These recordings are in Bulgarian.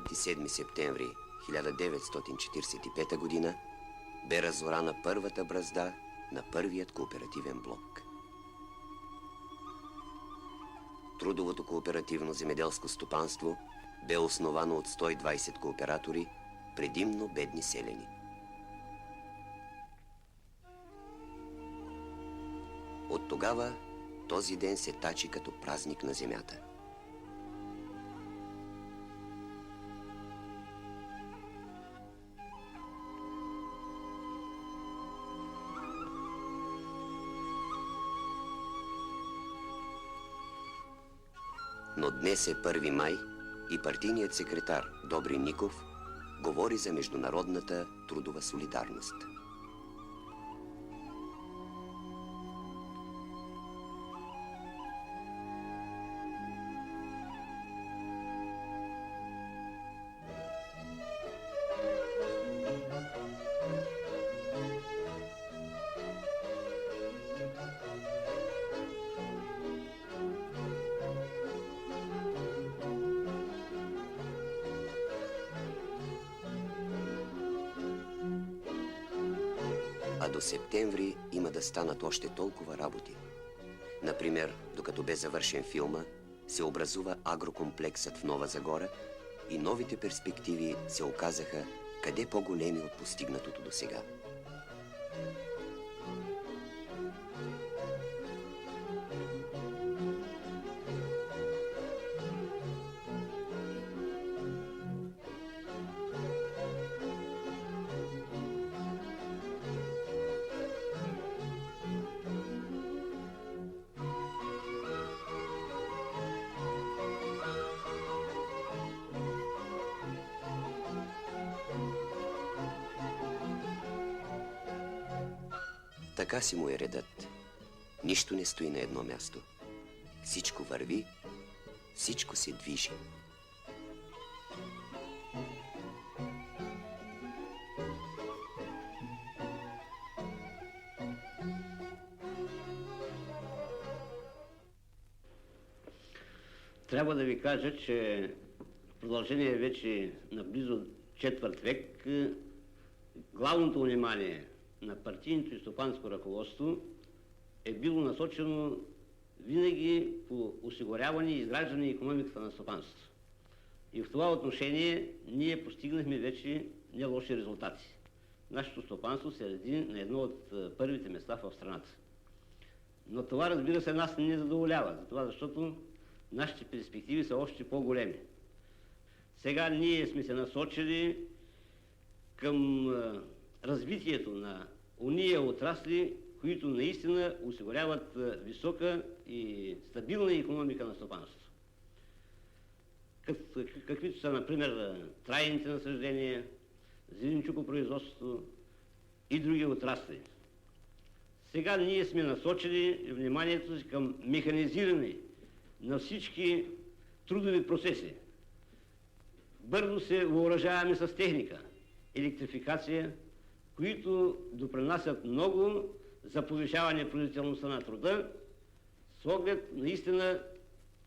27 септември 1945 година бе разорана първата бразда на първият кооперативен блок. Трудовото кооперативно земеделско стопанство бе основано от 120 кооператори, предимно бедни селяни. От тогава този ден се тачи като празник на земята. Но днес е 1 май и партийният секретар Добри Ников говори за международната трудова солидарност. А до септември има да станат още толкова работи. Например, докато бе завършен филма, се образува агрокомплексът в Нова Загора и новите перспективи се оказаха къде по-големи от постигнатото досега. Така си му е редът. Нищо не стои на едно място. Всичко върви, всичко се движи. Трябва да ви кажа, че в продължение вече на близо четвърт век главното внимание на партийното и стопанско ръководство е било насочено винаги по осигуряване и изграждане на икономиката на стопанството. И в това отношение ние постигнахме вече не лоши резултати. Нашето стопанство се реди на едно от първите места в страната. Но това, разбира се, нас не задоволява, затова, защото нашите перспективи са още по-големи. Сега ние сме се насочили към развитието на уния отрасли, които наистина осигуряват висока и стабилна икономика на стопанството. Каквито са, например, трайните насаждения, зеленчукопроизводството и други отрасли. Сега ние сме насочили вниманието си към механизиране на всички трудови процеси. Бързо се въоръжаваме с техника, електрификация, които допринасят много за повишаване производителността на труда, с оглед наистина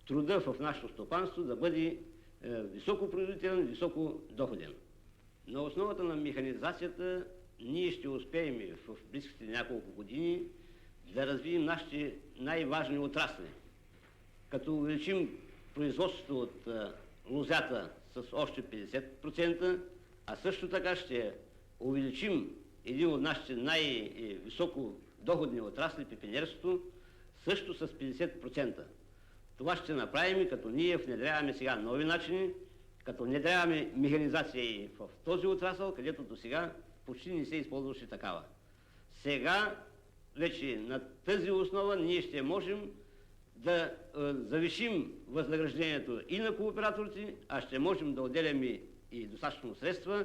труда в нашето стопанство да бъде високопроизводителен, високодоходен. На основата на механизацията ние ще успеем в близките няколко години да развием нашите най-важни отрасли, като увеличим производството от лозята с още 50%, а също така ще увеличим един от нашите най-високо доходни отрасли, пепенерството, също с 50%. Това ще направим, като ние внедряваме сега нови начини, като внедряваме механизация и в този отрасъл, където до сега почти не се използваше такава. Сега, вече на тази основа, ние ще можем да завишим възнаграждението и на кооператорите, а ще можем да отделяме и достатъчно средства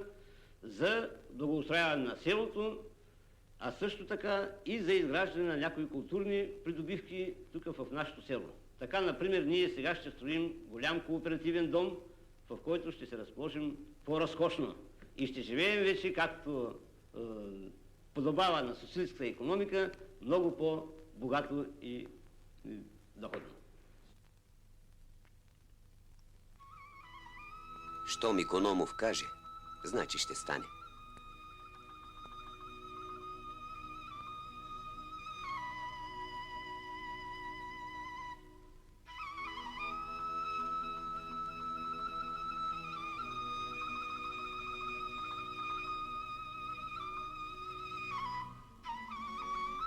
за благоустрояване на селото, а също така и за изграждане на някои културни придобивки тук в нашето село. Така, например, ние сега ще строим голям кооперативен дом, в който ще се разположим по-разкошно и ще живеем вече, както подобава на социалистическата икономика, много по-богато и доходно. Щом Икономов каже, значи ще стане.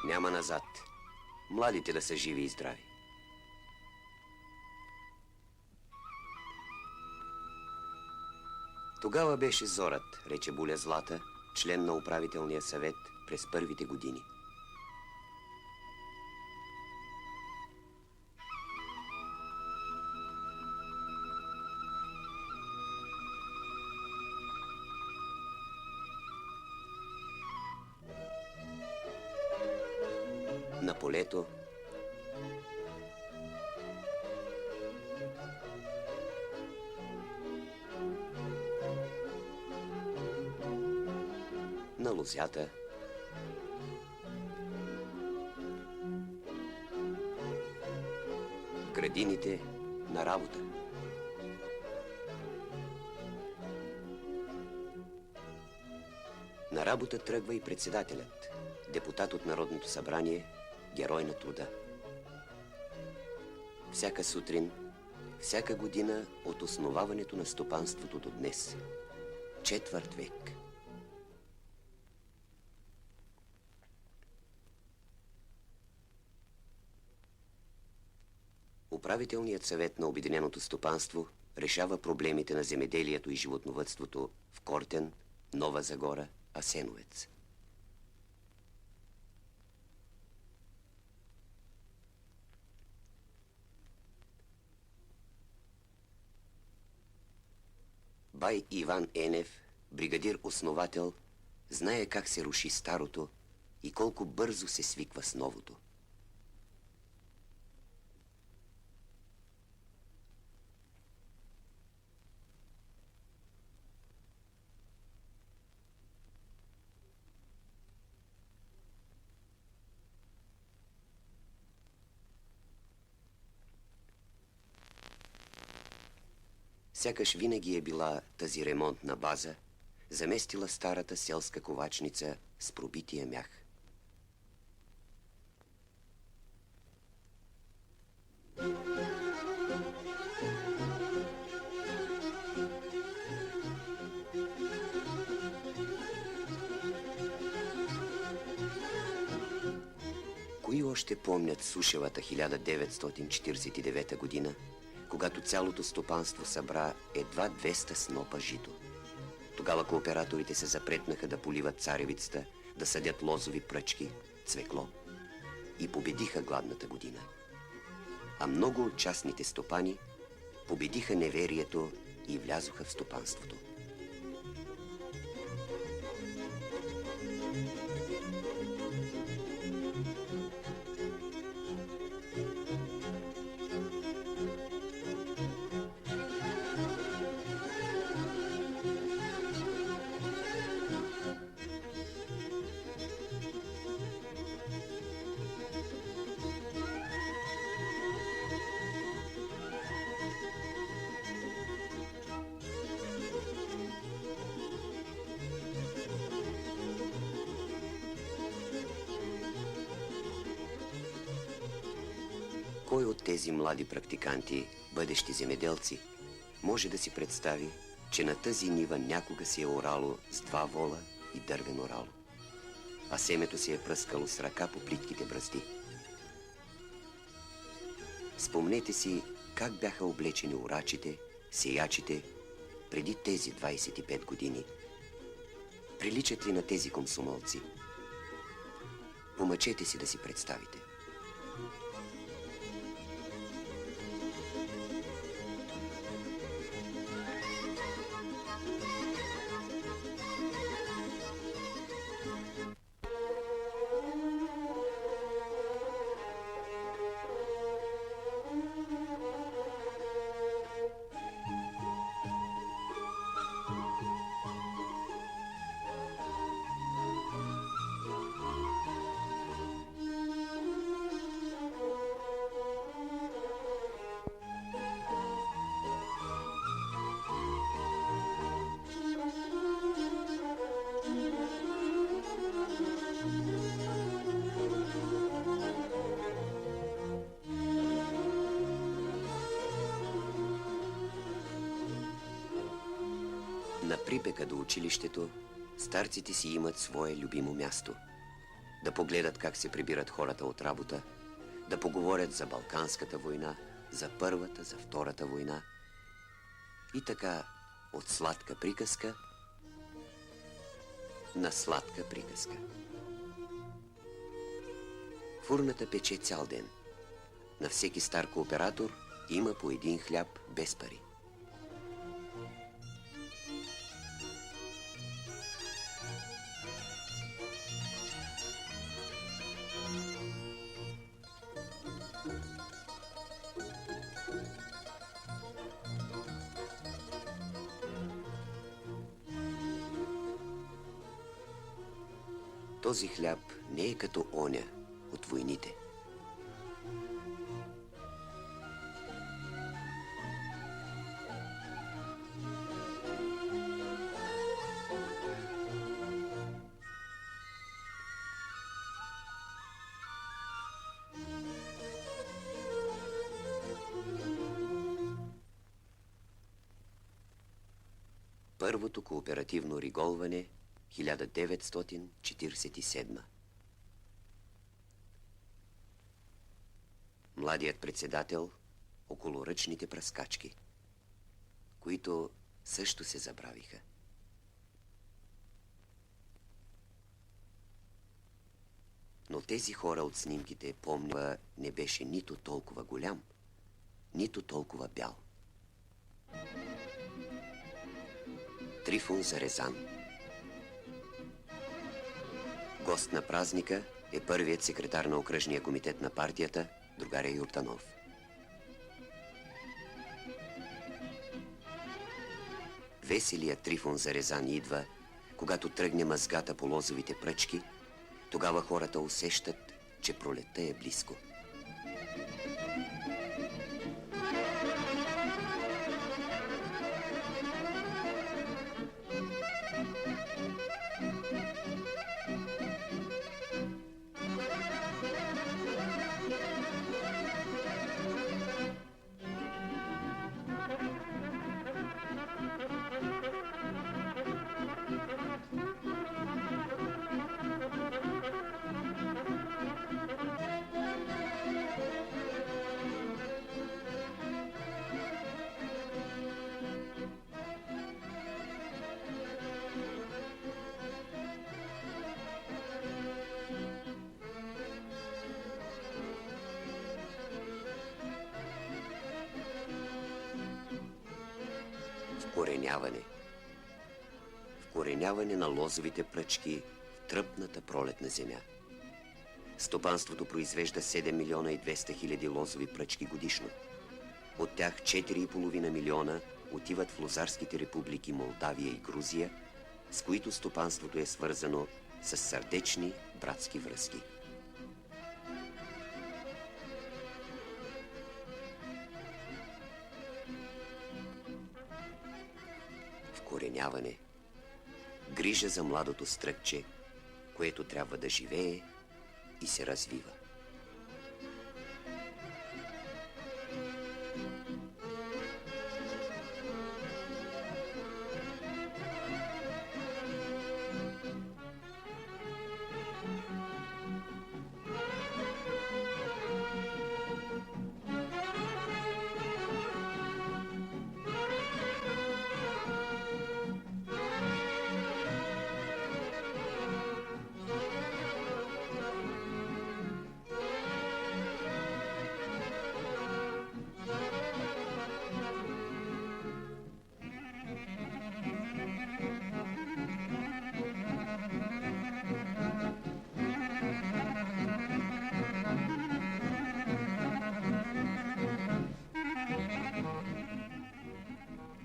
Няма назад. Младите да са живи и здрави. Тогава беше Зорат, рече Буля Злата, член на управителния съвет през първите години. На полето на лозята градините на работа. На работа тръгва и председателят, депутат от Народното събрание, герой на труда. Всяка сутрин, всяка година от основаването на стопанството до днес. Четвърт век. Управителният съвет на Обединеното стопанство решава проблемите на земеделието и животновъдството в Кортен, Нова Загора, Асеновец. Бай Иван Енев, бригадир-основател, знае как се руши старото и колко бързо се свиква с новото. Сякаш винаги е била тази ремонтна база, заместила старата селска ковачница с пробития мях. Кои още помнят сушевата 1949 година, когато цялото стопанство събра едва 200 снопа жито? Тогава кооператорите се запретнаха да поливат царевицата, да съдят лозови пръчки, цвекло и победиха гладната година. А много от частните стопани победиха неверието и влязоха в стопанството. Кой от тези млади практиканти, бъдещи земеделци, може да си представи, че на тази нива някога си е орало с 2 вола и дървен орало, а семето си е пръскало с ръка по плитките бръзди? Спомнете си как бяха облечени орачите, сеячите преди тези 25 години. Приличат ли на тези комсомолци? Помъчете си да си представите. На припека до училището старците си имат свое любимо място. Да погледат как се прибират хората от работа, да поговорят за Балканската война, за Първата, за Втората война. И така от сладка приказка на сладка приказка. Фурната пече цял ден. На всеки стар кооператор има по един хляб без пари. Този хляб не е като оня от войните. Първото кооперативно риголване 1947. Младият председател около ръчните пръскачки, които също се забравиха. Но тези хора от снимките помня, не беше нито толкова голям, нито толкова бял. Трифон Зарезан. Гост на празника е първият секретар на окръжния комитет на партията, другаря Юртанов. Веселият Трифон Зарезан идва, когато тръгне мъзгата по лозовите пръчки, тогава хората усещат, че пролетта е близко. Вкореняване. Вкореняване на лозовите пръчки в тръпната пролетна земя. Стопанството произвежда 7 милиона и 200 хиляди лозови пръчки годишно. От тях 4,5 милиона отиват в лозарските републики Молдавия и Грузия, с които стопанството е свързано с сърдечни братски връзки. Вкореняване. Грижа за младото стръкче, което трябва да живее и се развива.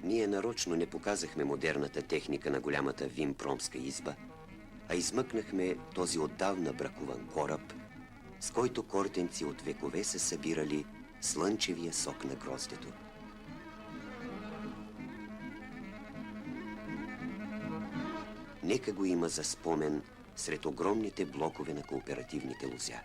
Ние нарочно не показахме модерната техника на голямата винпромска изба, а измъкнахме този отдавна бракуван кораб, с който кортенци от векове са събирали слънчевия сок на гроздето. Нека го има за спомен сред огромните блокове на кооперативните лозя.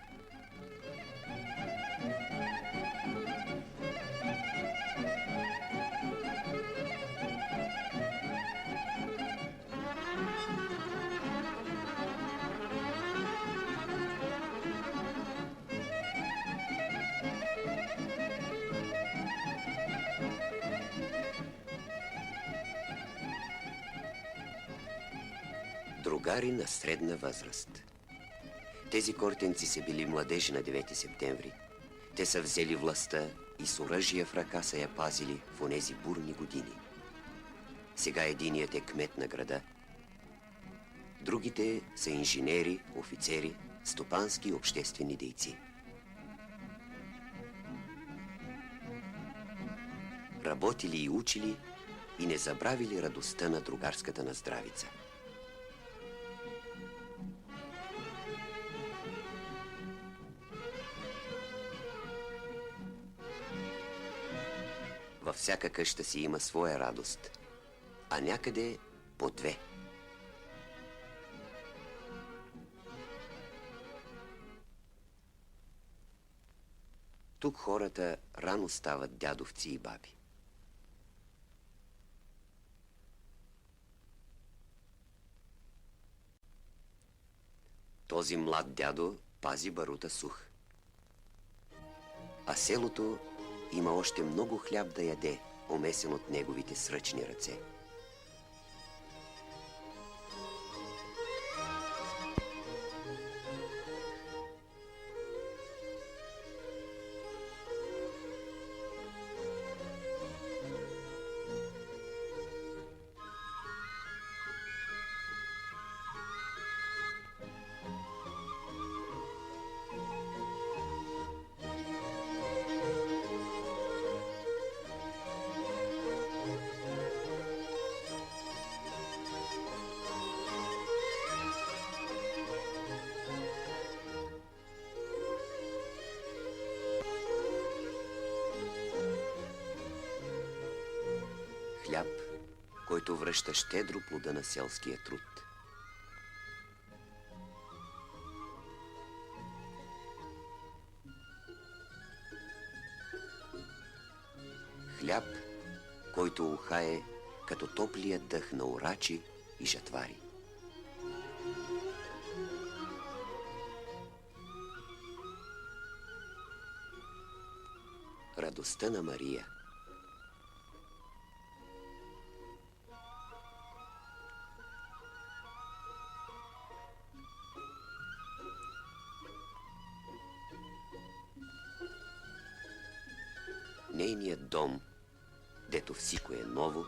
другари на средна възраст. Тези кортенци са били младежи на 9 септември. Те са взели властта и с оръжие в ръка са я пазили в онези бурни години. Сега единият е кмет на града. Другите са инженери, офицери, стопански и обществени дейци. Работили и учили и не забравили радостта на другарската наздравица. Във всяка къща си има своя радост, а някъде по две. Тук хората рано стават дядовци и баби. Този млад дядо пази барута сух. А селото има още много хляб да яде, омесен от неговите сръчни ръце. Хляб, който връща щедро плода на селския труд. Хляб, който ухае като топлия дъх на орачи и жатвари. Радостта на Мария. Нейният дом, дето всичко е ново,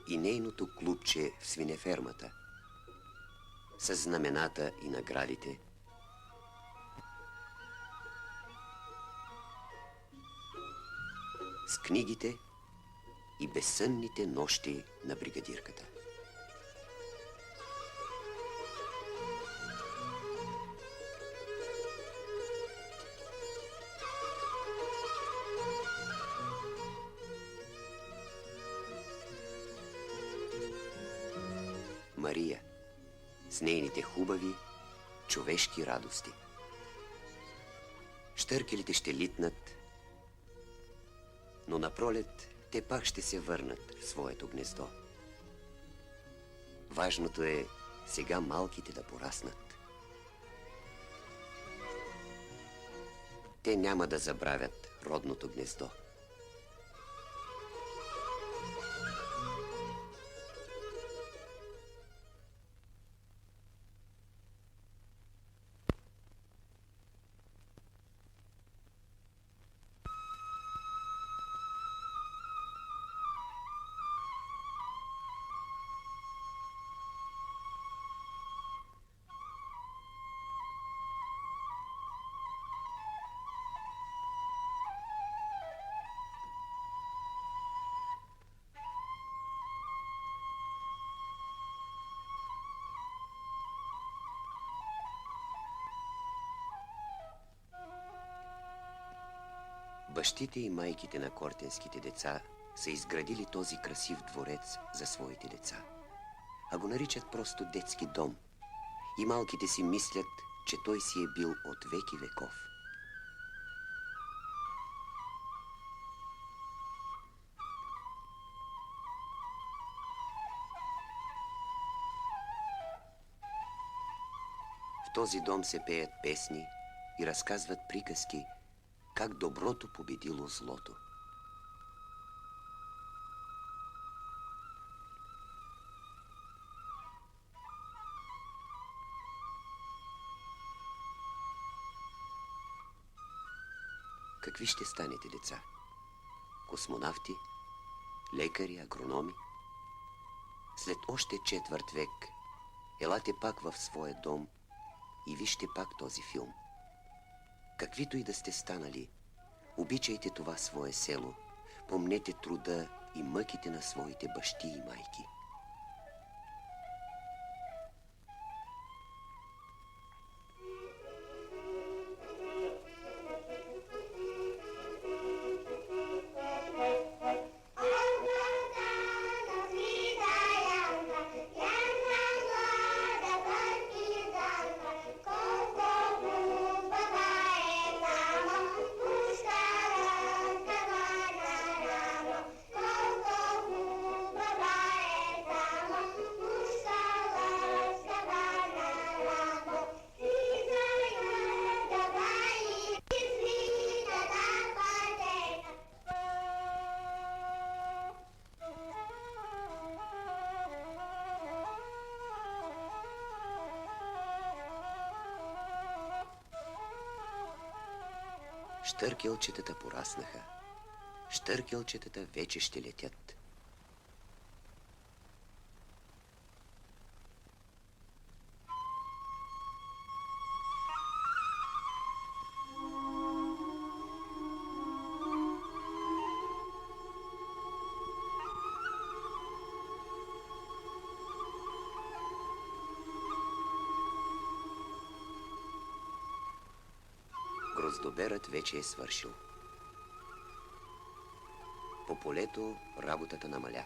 и нейното клубче в свинефермата, с знамената и наградите, с книгите и безсънните нощи на бригадирката. Мария, с нейните хубави, човешки радости. Щъркелите ще литнат, но напролет те пак ще се върнат в своето гнездо. Важното е сега малките да пораснат. Те няма да забравят родното гнездо. Бащите и майките на кортенските деца са изградили този красив дворец за своите деца, а го наричат просто детски дом. И малките си мислят, че той си е бил от веки веков. В този дом се пеят песни и разказват приказки, как доброто победило злото. Какви ще станете, деца? Космонавти, лекари, агрономи? След още четвърт век елате пак в своя дом и вижте пак този филм. Каквито и да сте станали, обичайте това свое село, помнете труда и мъките на своите бащи и майки. Щъркелчетата пораснаха. Щъркелчетата вече ще летят. Гроздоберът вече е свършил. По полето работата намаля.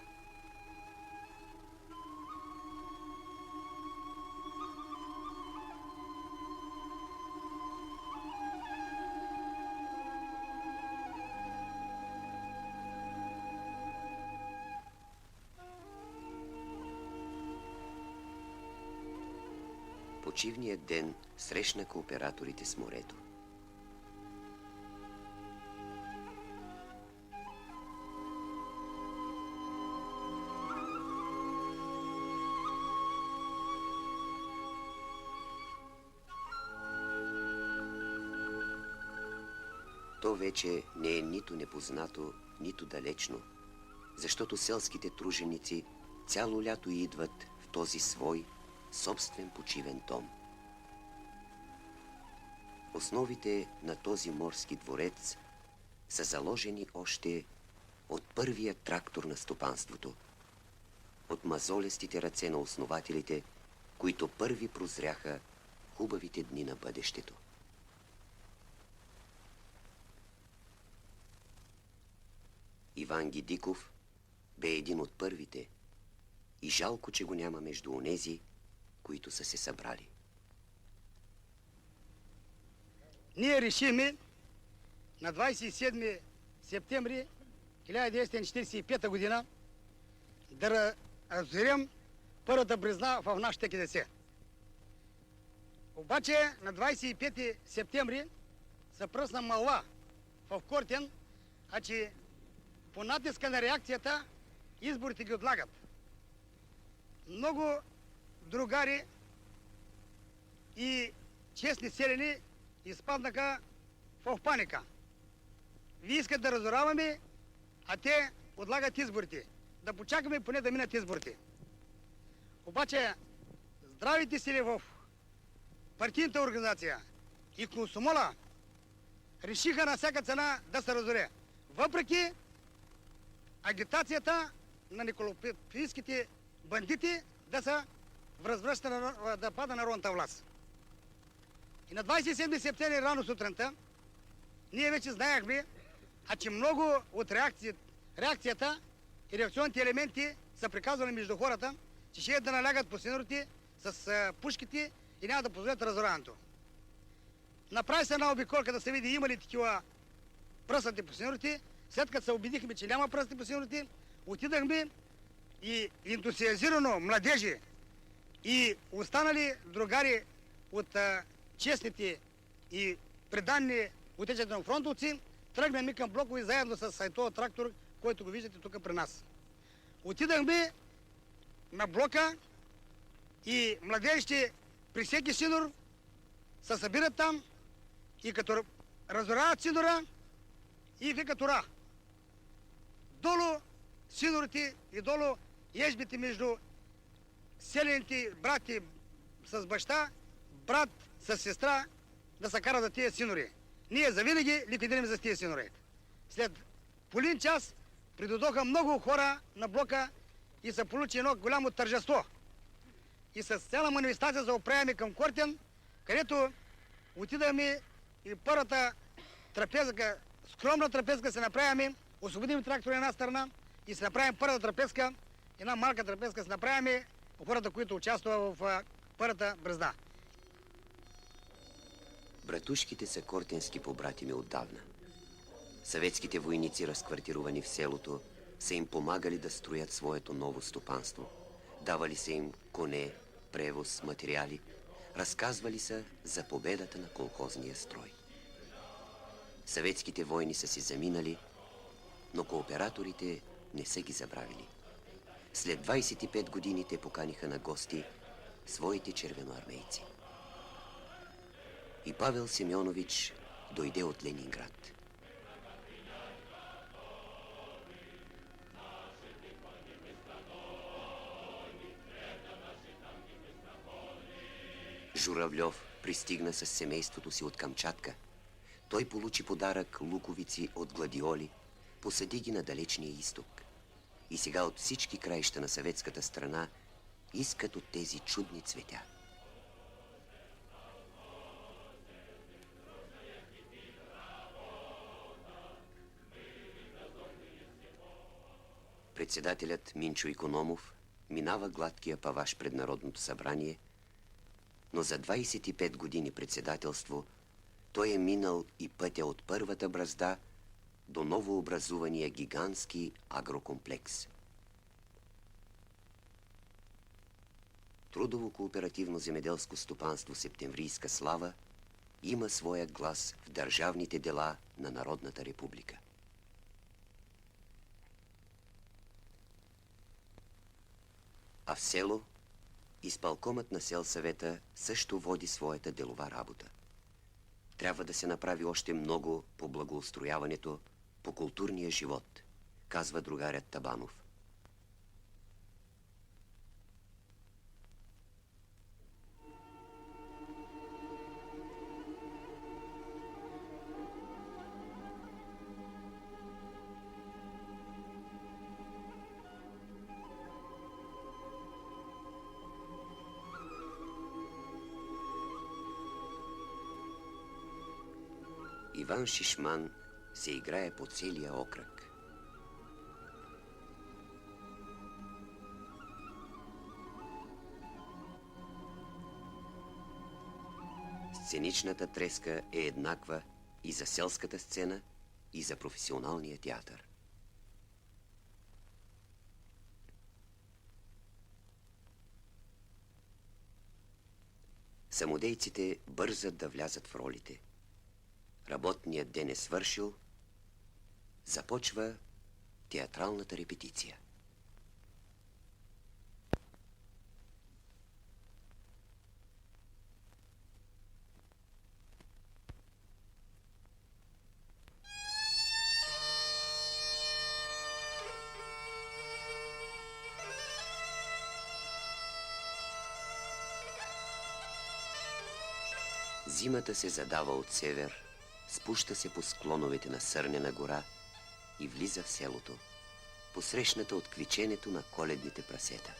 Почивният ден срещна кооператорите с морето. То вече не е нито непознато, нито далечно, защото селските труженици цяло лято идват в този свой собствен почивен дом. Основите на този морски дворец са заложени още от първия трактор на стопанството, от мазолестите ръце на основателите, които първи прозряха хубавите дни на бъдещето. Иван Гидиков бе един от първите и жалко, че го няма между онези, които са се събрали. Ние решиме на 27 септември 1945 година да разорем първата брезна в нашите КДС. Обаче на 25 септември се пръсна мълва в Кортен, а че по натиска на реакцията изборите ги отлагат. Много другари и честни селени изпаднаха в паника. Вие искат да разораваме, а те отлагат изборите. Да почакаме поне да минат изборите. Обаче здравите сили в партийната организация и комсомола решиха на всяка цена да се разоре. Въпреки агитацията на николопийските бандити да се възвръща, да пада народната власт. И на 27 септември рано сутринта ние вече знаехме, а че много от реакцията и реакционните елементи са приказвани между хората, че ще да налягат по синорите с пушките и няма да позволят разораването. Направи се една обиколка да се види има ли такива пръснати по синорите. След като се убедихме, че няма пръсти по синорите, отидахме и ентусиазирано младежи и останали другари от честните и преданни отечете на фронтовци, тръгнахме към Блокови заедно с този трактор, който го виждате тук при нас. Отидахме на блока и младежите при всеки синор се събират там и като разорават синора и викат ура. Долу синорите и долу ежбите между селените брати с баща, брат с сестра да се карат за тия синори. Ние завинаги ликвидираме за тия синори. След половин час придодоха много хора на блока и се получи едно голямо тържество. И с цяла манифестация се оправяме към Кортен, където отидаме и първата трапезка, скромна трапезка се направяме, освободим трактора една страна и се направим първата трапезка, една малка трапезка се направяме хората, които участват в първата бръзда. Братушките са кортенски побратими отдавна. Съветските войници, разквартирувани в селото, са им помагали да строят своето ново стопанство. Давали са им коне, превоз, материали. Разказвали са за победата на колхозния строй. Съветските войни са си заминали, но кооператорите не са ги забравили. След 25 години те поканиха на гости своите червеноармейци. И Павел Семенович дойде от Ленинград. Журавлев пристигна с семейството си от Камчатка. Той получи подарък луковици от гладиоли, посади ги на далечния изток. И сега от всички краища на съветската страна искат от тези чудни цветя. Председателят Минчо Икономов минава гладкия паваш пред Народното събрание, но за 25 години председателство той е минал и пътя от първата бразда до новообразувания гигантски агрокомплекс. Трудово-кооперативно земеделско стопанство Септемврийска слава има своя глас в държавните дела на Народната република. А в село изпълкомът на селсъвета също води своята делова работа. Трябва да се направи още много по благоустрояването, по културния живот, казва другарят Табанов. Иван Шишман се играе по целия окръг. Сценичната треска е еднаква и за селската сцена, и за професионалния театър. Самодейците бързат да влязат в ролите. Работният ден е свършил, започва театралната репетиция. Зимата се задава от север, спуща се по склоновете на Сърнена гора и влиза в селото, посрещната от квиченето на коледните прасета.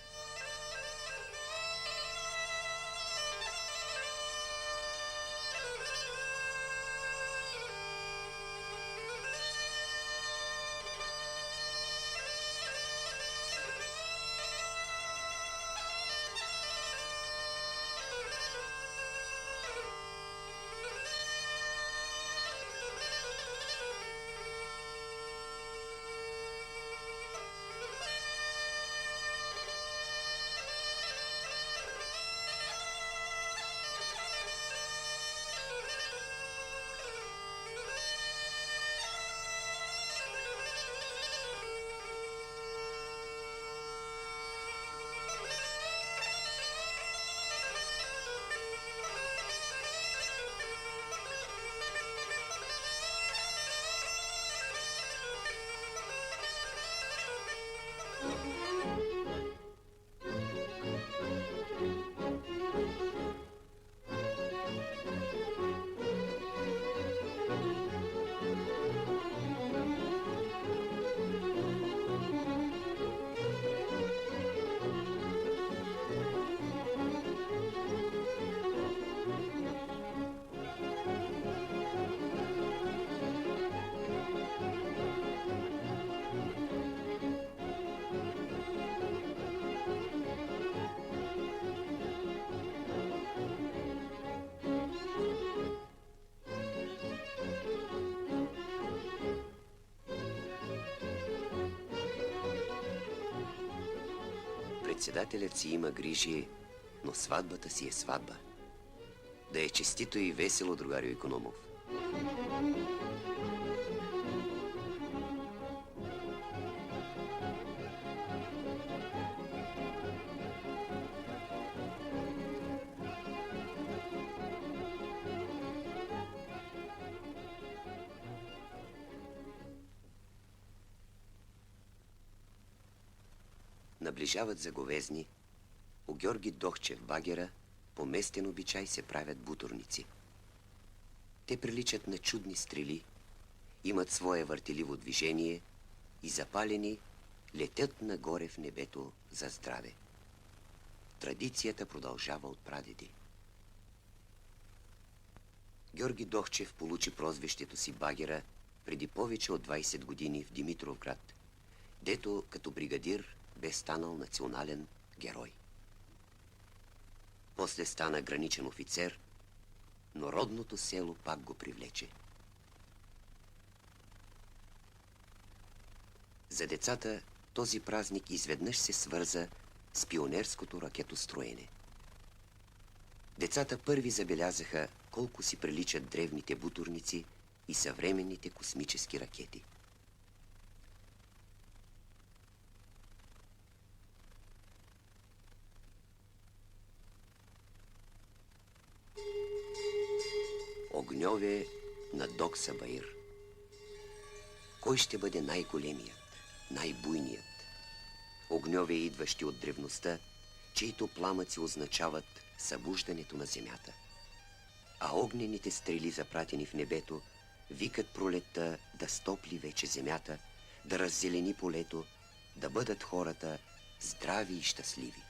Председателят си има грижи, но сватбата си е сватба. Да е честито и весело, другарю Икономов. Наближават заговезни. У Георги Дохчев багера по местен обичай се правят буторници. Те приличат на чудни стрели, имат свое въртеливо движение и запалени летят нагоре в небето за здраве. Традицията продължава от прадеди. Георги Дохчев получи прозвището си багера преди повече от 20 години в Димитровград, дето като бригадир бе станал национален герой. После стана граничен офицер, но родното село пак го привлече. За децата този празник изведнъж се свърза с пионерското ракетостроене. Децата първи забелязаха колко си приличат древните буторници и съвременните космически ракети. Огньове на Докса Баир. Кой ще бъде най-големият, най-буйният? Огньове, идващи от древността, чието пламъци означават събуждането на земята. А огнените стрели, запратени в небето, викат пролетта да стопли вече земята, да раззелени полето, да бъдат хората здрави и щастливи.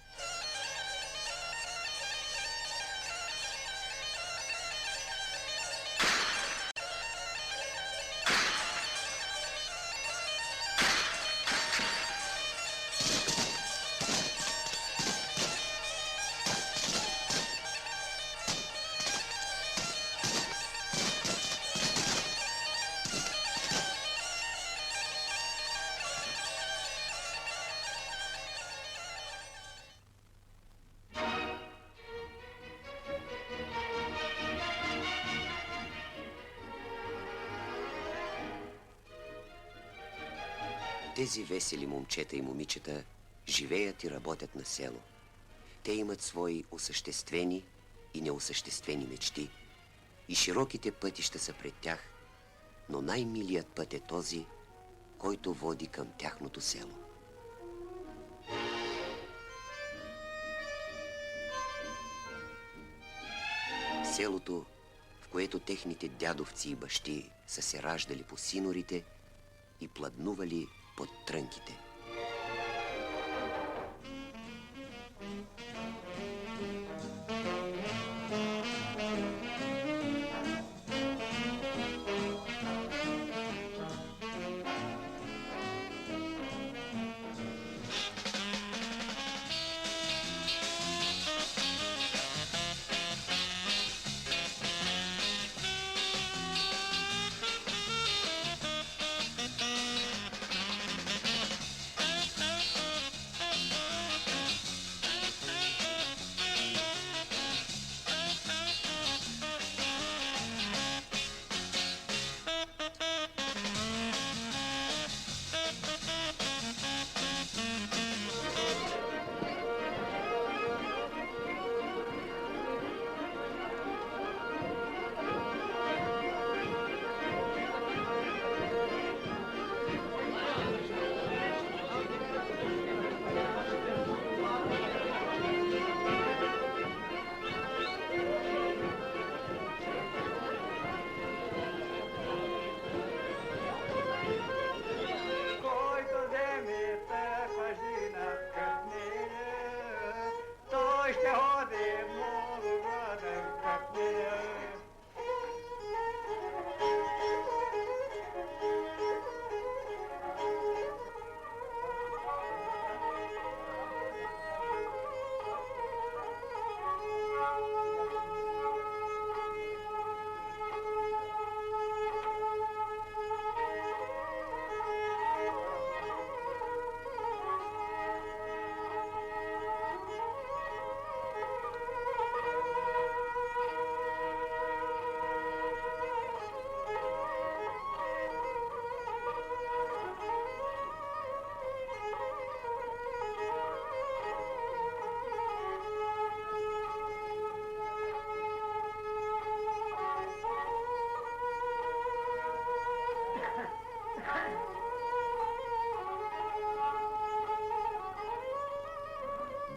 Тези весели момчета и момичета живеят и работят на село. Те имат свои осъществени и неосъществени мечти и широките пътища са пред тях, но най-милият път е този, който води към тяхното село. Селото, в което техните дядовци и бащи са се раждали по синорите и пладнували под трънките.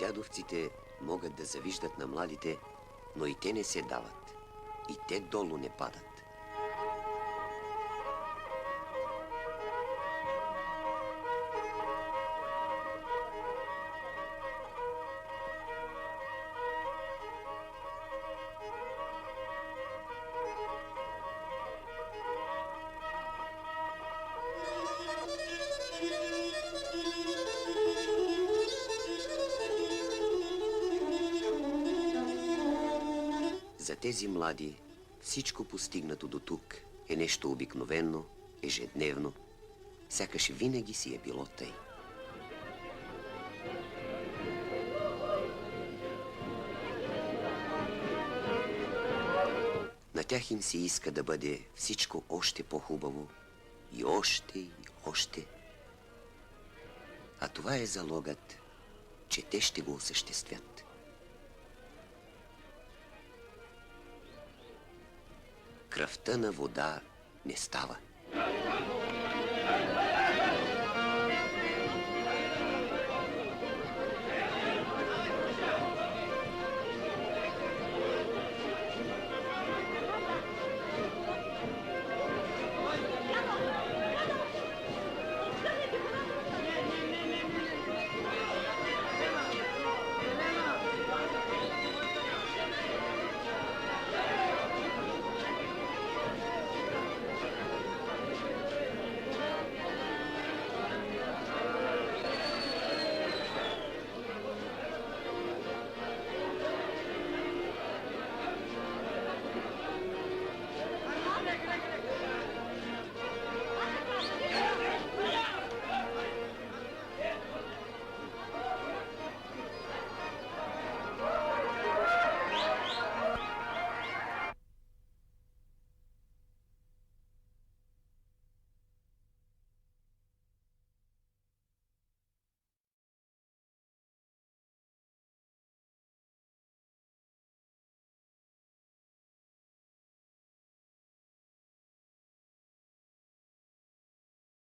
Дядовците могат да завиждат на младите, но и те не се дават. И те долу не падат. За тези млади всичко постигнато до тук е нещо обикновено, ежедневно, сякаш винаги си е било тъй. На тях им се иска да бъде всичко още по-хубаво и още и още. А това е залогът, че те ще го осъществят. Кръвта на вода не става.